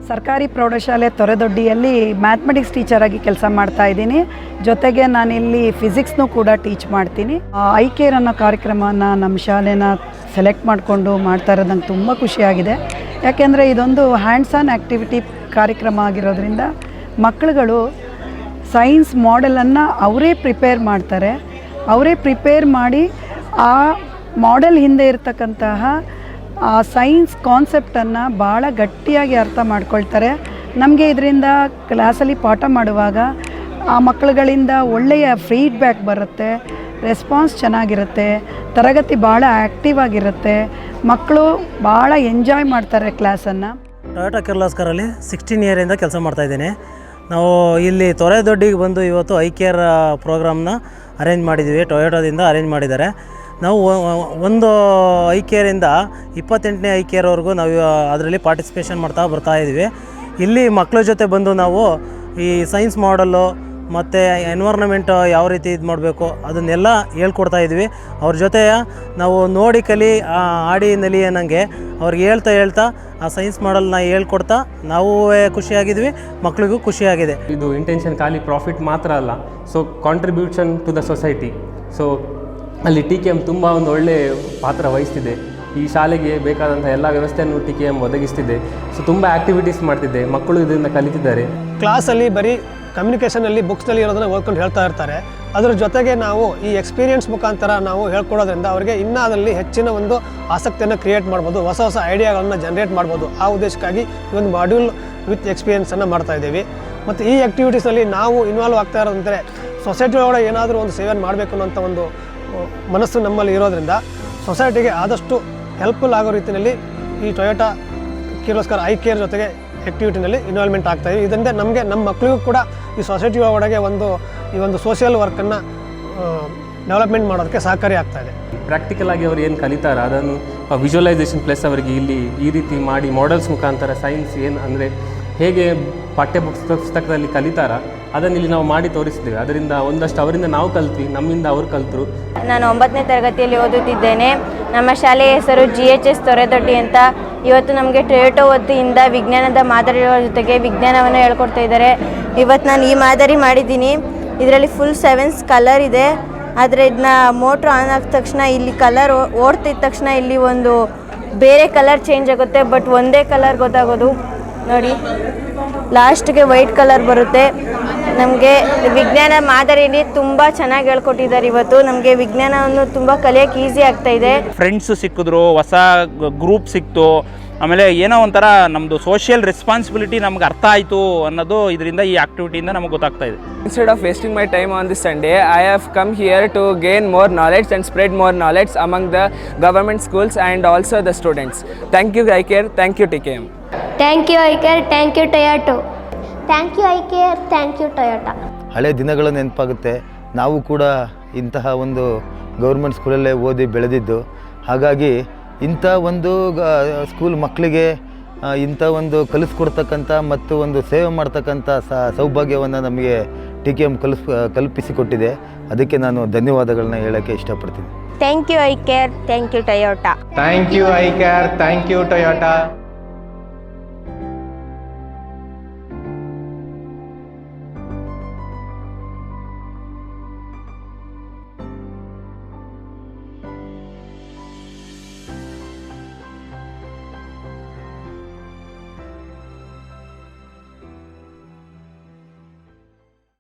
ಸರ್ಕಾರಿ ಪ್ರೌಢಶಾಲೆ ತೊರೆದೊಡ್ಡಿಯಲ್ಲಿ mathematics teacher ಆಗಿ ಕೆಲಸ ಮಾಡ್ತಾ ಇದ್ದೀನಿ. ಜೊತೆಗೆ ನಾನಿಲ್ಲಿ ಫಿಸಿಕ್ಸ್ನೂ ಕೂಡ ಟೀಚ್ ಮಾಡ್ತೀನಿ. ಐ ಕೇರ್ ಅನ್ನೋ ಕಾರ್ಯಕ್ರಮನ ನಮ್ಮ ಶಾಲೆನ ಸೆಲೆಕ್ಟ್ ಮಾಡಿಕೊಂಡು ಮಾಡ್ತಾ ಇರೋದು ನಂಗೆ ತುಂಬ ಖುಷಿಯಾಗಿದೆ. ಯಾಕೆಂದರೆ ಇದೊಂದು ಹ್ಯಾಂಡ್ಸ್ ಆನ್ ಆ್ಯಕ್ಟಿವಿಟಿ ಕಾರ್ಯಕ್ರಮ ಆಗಿರೋದ್ರಿಂದ ಮಕ್ಕಳುಗಳು ಸೈನ್ಸ್ ಮಾಡೆಲನ್ನು ಅವರೇ ಪ್ರಿಪೇರ್ ಮಾಡ್ತಾರೆ. ಅವರೇ ಪ್ರಿಪೇರ್ ಮಾಡಿ ಆ ಮಾಡೆಲ್ ಹಿಂದೆ ಇರತಕ್ಕಂತಹ ಆ ಸೈನ್ಸ್ ಕಾನ್ಸೆಪ್ಟನ್ನು ಭಾಳ ಗಟ್ಟಿಯಾಗಿ ಅರ್ಥ ಮಾಡ್ಕೊಳ್ತಾರೆ. ನಮಗೆ ಇದರಿಂದ ಕ್ಲಾಸಲ್ಲಿ ಪಾಠ ಮಾಡುವಾಗ ಆ ಮಕ್ಕಳುಗಳಿಂದ ಒಳ್ಳೆಯ ಫೀಡ್ಬ್ಯಾಕ್ ಬರುತ್ತೆ, ರೆಸ್ಪಾನ್ಸ್ ಚೆನ್ನಾಗಿರುತ್ತೆ, ತರಗತಿ ಭಾಳ ಆ್ಯಕ್ಟಿವ್ ಆಗಿರುತ್ತೆ, ಮಕ್ಕಳು ಭಾಳ ಎಂಜಾಯ್ ಮಾಡ್ತಾರೆ ಕ್ಲಾಸನ್ನು. ಟೊಯೋಟಾ ಕಿರ್ಲೋಸ್ಕರಲ್ಲಿ 16 ಇಯರಿಂದ ಕೆಲಸ ಮಾಡ್ತಾಯಿದ್ದೀನಿ. ನಾವು ಇಲ್ಲಿ ತೊರೆದೊಡ್ಡಿಗೆ ಬಂದು ಇವತ್ತು ಐ ಕೇರ್ ಪ್ರೋಗ್ರಾಮ್ನ ಅರೇಂಜ್ ಮಾಡಿದ್ದೀವಿ. ಟೊಯೋಟಾದಿಂದ ಅರೇಂಜ್ ಮಾಡಿದ್ದಾರೆ. ನಾವು ಒಂದು ಐ ಕೇರಿಂದ 28ನೇ ಐ ಕೇರ್ವರೆಗೂ ನಾವು ಅದರಲ್ಲಿ ಪಾರ್ಟಿಸಿಪೇಷನ್ ಮಾಡ್ತಾ ಬರ್ತಾಯಿದ್ವಿ. ಇಲ್ಲಿ ಮಕ್ಕಳ ಜೊತೆ ಬಂದು ನಾವು ಈ ಸೈನ್ಸ್ ಮಾಡಲ್ಲು ಮತ್ತು ಎನ್ವೈರ್ನಮೆಂಟ್ ಯಾವ ರೀತಿ ಇದು ಮಾಡಬೇಕು ಅದನ್ನೆಲ್ಲ ಹೇಳ್ಕೊಡ್ತಾಯಿದ್ವಿ. ಅವ್ರ ಜೊತೆ ನಾವು ನೋಡಿ ಕಲಿ ಆಡಿ ನಲಿ ಅನ್ನಂಗೆ ಅವ್ರಿಗೆ ಹೇಳ್ತಾ ಆ ಸೈನ್ಸ್ ಮಾಡಲ್ನ ಹೇಳ್ಕೊಡ್ತಾ ನಾವು ಖುಷಿಯಾಗಿದ್ವಿ, ಮಕ್ಕಳಿಗೂ ಖುಷಿಯಾಗಿದೆ. ಇದು ಇಂಟೆನ್ಷನ್ ಖಾಲಿ ಪ್ರಾಫಿಟ್ ಮಾತ್ರ ಅಲ್ಲ, so contribution to the society. So ಅಲ್ಲಿ TKM ತುಂಬ ಒಂದು ಒಳ್ಳೆಯ ಪಾತ್ರ ವಹಿಸ್ತಿದೆ. ಈ ಶಾಲೆಗೆ ಬೇಕಾದಂಥ ಎಲ್ಲ ವ್ಯವಸ್ಥೆಯನ್ನು TKM ಒದಗಿಸ್ತಿದೆ. ಸೊ ತುಂಬ ಆ್ಯಕ್ಟಿವಿಟೀಸ್ ಮಾಡ್ತಿದ್ದೆ, ಮಕ್ಕಳು ಇದರಿಂದ ಕಲಿತಿದ್ದಾರೆ. ಕ್ಲಾಸಲ್ಲಿ ಬರೀ ಕಮ್ಯುನಿಕೇಷನಲ್ಲಿ ಬುಕ್ಸ್ನಲ್ಲಿ ಇರೋದನ್ನು ಓದ್ಕೊಂಡು ಹೇಳ್ತಾ ಇರ್ತಾರೆ. ಅದರ ಜೊತೆಗೆ ನಾವು ಈ ಎಕ್ಸ್ಪೀರಿಯೆನ್ಸ್ ಮುಖಾಂತರ ನಾವು ಹೇಳ್ಕೊಡೋದ್ರಿಂದ ಅವರಿಗೆ ಇನ್ನೂ ಅದರಲ್ಲಿ ಹೆಚ್ಚಿನ ಒಂದು ಆಸಕ್ತಿಯನ್ನು ಕ್ರಿಯೇಟ್ ಮಾಡ್ಬೋದು, ಹೊಸ ಹೊಸ ಐಡಿಯಾಗಳನ್ನು ಜನ್ರೇಟ್ ಮಾಡ್ಬೋದು. ಆ ಉದ್ದೇಶಕ್ಕಾಗಿ ಈ ಒಂದು ಮಾಡ್ಯೂಲ್ ವಿತ್ ಎಕ್ಸ್ಪೀರಿಯೆನ್ಸನ್ನು ಮಾಡ್ತಾ ಇದ್ದೀವಿ. ಮತ್ತು ಈ ಆ್ಯಕ್ಟಿವಿಟೀಸಲ್ಲಿ ನಾವು ಇನ್ವಾಲ್ವ್ ಆಗ್ತಾ ಇರೋದಂದರೆ ಸೊಸೈಟಿ ಒಳಗಡೆ ಏನಾದರೂ ಒಂದು ಸೇವೆಯನ್ನು ಮಾಡಬೇಕು ಅನ್ನೋಂಥ ಒಂದು ಮನಸ್ಸು ನಮ್ಮಲ್ಲಿ ಇರೋದ್ರಿಂದ ಸೊಸೈಟಿಗೆ ಆದಷ್ಟು ಹೆಲ್ಪ್ಫುಲ್ ಆಗೋ ರೀತಿಯಲ್ಲಿ ಈ ಟೊಯೋಟಾ ಕಿರ್ಲೋಸ್ಕರ್ ಐ ಕೇರ್ ಜೊತೆಗೆ ಆ್ಯಕ್ಟಿವಿಟಿನಲ್ಲಿ ಇನ್ವಾಲ್ವ್ಮೆಂಟ್ ಆಗ್ತಾಯಿದೆ. ಇದರಿಂದ ನಮಗೆ ನಮ್ಮ ಮಕ್ಕಳಿಗೂ ಕೂಡ ಈ ಸೊಸೈಟಿ ಒಳಗಡೆ ಈ ಒಂದು ಸೋಷಿಯಲ್ ವರ್ಕನ್ನು ಡೆವಲಪ್ಮೆಂಟ್ ಮಾಡೋದಕ್ಕೆ ಸಹಕಾರಿ ಆಗ್ತಾಯಿದೆ. ಪ್ರಾಕ್ಟಿಕಲ್ ಆಗಿ ಅವ್ರು ಏನು ಕಲಿತಾರೆ ಅದನ್ನು ವಿಜುವಲೈಸೇಷನ್ ಪ್ಲಸ್ ಅವರಿಗೆ ಇಲ್ಲಿ ಈ ರೀತಿ ಮಾಡಿ ಮಾಡೆಲ್ಸ್ ಮುಖಾಂತರ ಸೈನ್ಸ್ ಏನು ಅಂದರೆ ಹೇಗೆ ಪಠ್ಯ ಪುಸ್ತಕದಲ್ಲಿ ಕಲಿತಾರ ಅದನ್ನು ಇಲ್ಲಿ ನಾವು ಮಾಡಿ ತೋರಿಸಿದ್ದೇವೆ. ಅದರಿಂದ ಒಂದಷ್ಟು ಅವರಿಂದ ನಾವು ಕಲ್ತ್ವಿ, ನಮ್ಮಿಂದ ಅವರು ಕಲಿತರು. ನಾನು 9ನೇ ತರಗತಿಯಲ್ಲಿ ಓದುತ್ತಿದ್ದೇನೆ. ನಮ್ಮ ಶಾಲೆಯ ಹೆಸರು GHS ತೊರೆದೊಡ್ಡಿ ಅಂತ. ಇವತ್ತು ನಮಗೆ ಟೊಯೋಟಾ ವತಿಯಿಂದ ವಿಜ್ಞಾನದ ಮಾದರಿಗಳ ಜೊತೆಗೆ ವಿಜ್ಞಾನವನ್ನು ಹೇಳ್ಕೊಡ್ತಾ ಇದ್ದಾರೆ. ಇವತ್ತು ನಾನು ಈ ಮಾದರಿ ಮಾಡಿದ್ದೀನಿ. ಇದರಲ್ಲಿ ಫುಲ್ 7 ಕಲರ್ ಇದೆ. ಆದರೆ ಇದನ್ನ ಮೋಟ್ರ್ ಆನ್ ಆದ ತಕ್ಷಣ ಇಲ್ಲಿ ಕಲರ್ ಓಡ್ತಿದ್ದ ತಕ್ಷಣ ಇಲ್ಲಿ ಒಂದು ಬೇರೆ ಕಲರ್ ಚೇಂಜ್ ಆಗುತ್ತೆ, ಬಟ್ ಒಂದೇ ಕಲರ್ ಗೊತ್ತಾಗೋದು. ನೋಡಿ, ಲಾಸ್ಟ್ಗೆ ವೈಟ್ ಕಲರ್ ಬರುತ್ತೆ. ನಮಗೆ ವಿಜ್ಞಾನ ಮಾದರಿಯಲ್ಲಿ ತುಂಬ ಚೆನ್ನಾಗಿ ಹೇಳ್ಕೊಟ್ಟಿದ್ದಾರೆ. ಇವತ್ತು ನಮಗೆ ವಿಜ್ಞಾನವನ್ನು ತುಂಬ ಕಲಿಯೋಕ್ಕೆ ಈಸಿ ಆಗ್ತಾಯಿದೆ. ಫ್ರೆಂಡ್ಸು ಸಿಕ್ಕಿದ್ರು, ಹೊಸ ಗ್ರೂಪ್ ಸಿಕ್ತು, ಆಮೇಲೆ ಏನೋ ಒಂಥರ ನಮ್ಮದು ಸೋಷಿಯಲ್ ರೆಸ್ಪಾನ್ಸಿಬಿಲಿಟಿ ನಮ್ಗೆ ಅರ್ಥ ಆಯಿತು ಅನ್ನೋದು ಇದರಿಂದ ಈ ಆ್ಯಕ್ಟಿವಿಟಿಯಿಂದ ನಮಗೆ ಗೊತ್ತಾಗ್ತಾ ಇದೆ. Instead of wasting my time on this Sunday, I have come here to gain more knowledge and spread more knowledge among the government schools and also the students. Thank you iCare, thank you TKM. Thank you iCare, thank you Toyota. Thank you iCare, thank you Toyota. ಹಳೆ ದಿನಗಳು ನೆನಪಾಗುತ್ತೆ. ನಾವು ಕೂಡ ಇಂತಹ ಒಂದು government ಸ್ಕೂಲಲ್ಲೇ ಓದಿ ಬೆಳೆದಿದ್ದು. ಹಾಗಾಗಿ ಇಂಥ ಒಂದು ಸ್ಕೂಲ್ ಮಕ್ಕಳಿಗೆ ಇಂಥ ಒಂದು ಕಲಿಸ್ಕೊಡ್ತಕ್ಕಂಥ ಮತ್ತು ಒಂದು ಸೇವೆ ಮಾಡ್ತಕ್ಕಂಥ ಸೌಭಾಗ್ಯವನ್ನು ನಮಗೆ TKM ಕಲ್ಪಿಸಿಕೊಟ್ಟಿದೆ. ಅದಕ್ಕೆ ನಾನು ಧನ್ಯವಾದಗಳನ್ನ ಹೇಳೋಕ್ಕೆ ಇಷ್ಟಪಡ್ತೀನಿ. Thank you iCare, thank you Toyota. Thank you iCare, thank you Toyota.